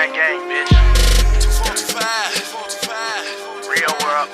gang, bitch. 245. Real world.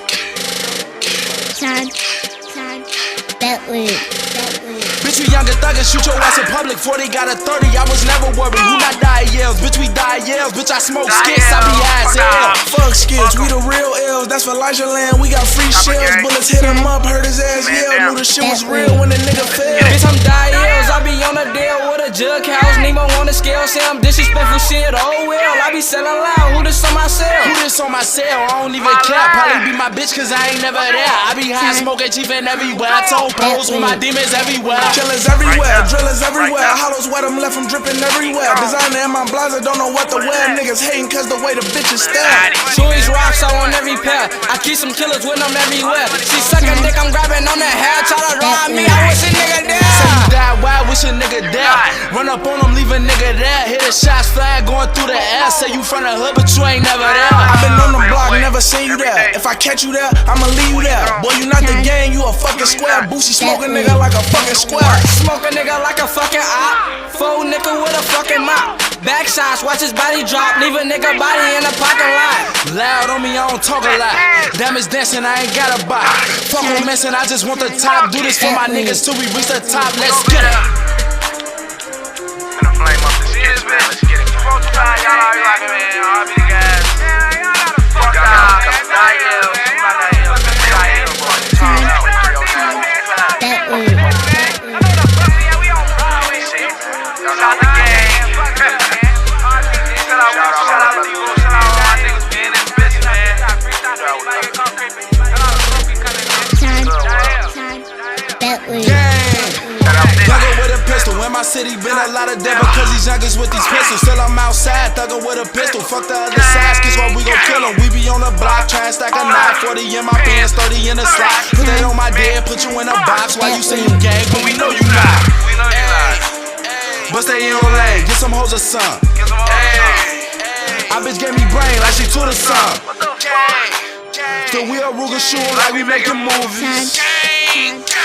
Bitch, we young and thuggin', shoot your ass in public. 40 got a 30, I was never worried. Who not die yells? Bitch, we die yells. Bitch, I smoke skits, I be high as hell. Fuck skits, we the real L's. That's for Elijah Land. We got free shells. Bullets hit him up, hurt his ass yell. Knew the shit was real when the nigga fell. Bitch, I'm die yells. I be on a deal with a jug house. Nemo on the scale, say I'm disrespectful shit. Oh well, I be selling loud. Who this on my cell? Who this on my cell? I don't even care. Probably be my bitch, cause I ain't never there. I be high, smoking, chiefin' everywhere. I told pros with my demons everywhere. Killers everywhere, drillers everywhere. Hollows wet, I'm left, I'm dripping everywhere. Designer in my blazer, don't know what to wear. Niggas hating cause the way the bitches stare. Chewy's rocks out on every pair. I keep some killers with them everywhere. She suckin' dick, I'm grabbing on the hair. Try to rob me, I wish a nigga there. Say you died, why wish a nigga there? Run up on him, leave a nigga there. Hit a shots fly going through the air. Say you from the hood, but you ain't never there. I been on the block, never seen you there. If I catch you there, I'ma leave you there. Boy, you not the gang, you a fucking square. Boosie smoking nigga like a fucking square. Smoke a nigga like a fucking op. Full nickel with a fucking mop. Back shots, watch his body drop. Leave a nigga body in the parking lot. Loud on me, I don't talk a lot. Damage dancing, I ain't got a bot. Fuck on messing, I just want the top. Do this for my niggas till we reach the top. Let's get it. Finna flame up this shit, man. Let's get it. 425, y'all already rockin', man. All be the guys. Fuck y'all. Die yells. In my city, been a lot of dead because these youngers with these pistols. Still I'm outside, thuggin' with a pistol. Fuck the other sides, cause what we gon' kill them. We be on the block, try and stack a knife. 40 in my pants, 30 in the slot. Put that on my dead, put you in a box. While you say you gang, but we know you not. But stay in your lane, get some hoes or some. I bitch gave me brain like she to the sun. Still we a Ruger shootin' like we making movies.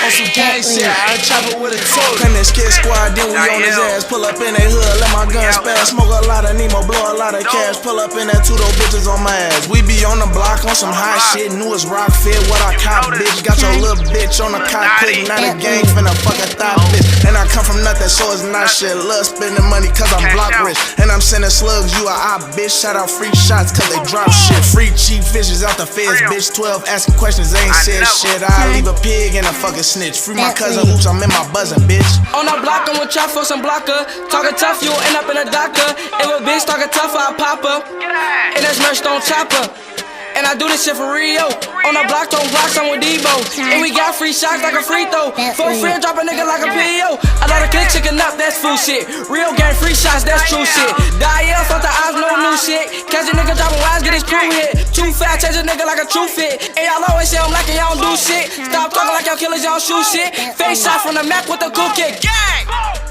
On some gang shit, I chop it with a toe. Come that skid squad, then we on his ass. Pull up in that hood, let my gun spaz. Smoke a lot of Nemo, blow a lot of cash. Pull up in that two dope bitches on my ass. We be on the block on some high shit. Newest rock fit, what I cop, bitch. Got your little bitch on the cockpit. Now the gang finna fuck a thought, bitch. And I come from nothing, so it's not shit. Love spending money cause I'm block rich. And I'm sending slugs, you a op, bitch. Shout out free shots cause they drop shit. Free cheap fishes out the feds, bitch. 12 asking questions, ain't said shit. I leave a pig and a fucking snitch. Free my cousin hoops, I'm in my buzzin', bitch. On the block, I'm with trap for some blocker. Talking tough, you'll end up in a doctor. If a bitch talking tough, I'll pop her. And that's merch, don't chop her. And I do this shit for Rio. On the block, on blocks, I'm with Debo. And we got free shots like a free throw. For free, drop a nigga like a PO. A lot of click chicken up, that's fool shit. Real gang, free shots, that's true shit. Die yells, fuck the eyes, no new shit. Catch a nigga dropping wise, get his crew hit. Too fat, change a nigga like a true fit. And y'all always say I'm lacking, y'all don't do shit. Stop talking like y'all killers, y'all shoot shit. Face shot from the Mac with the cool kick. Gang!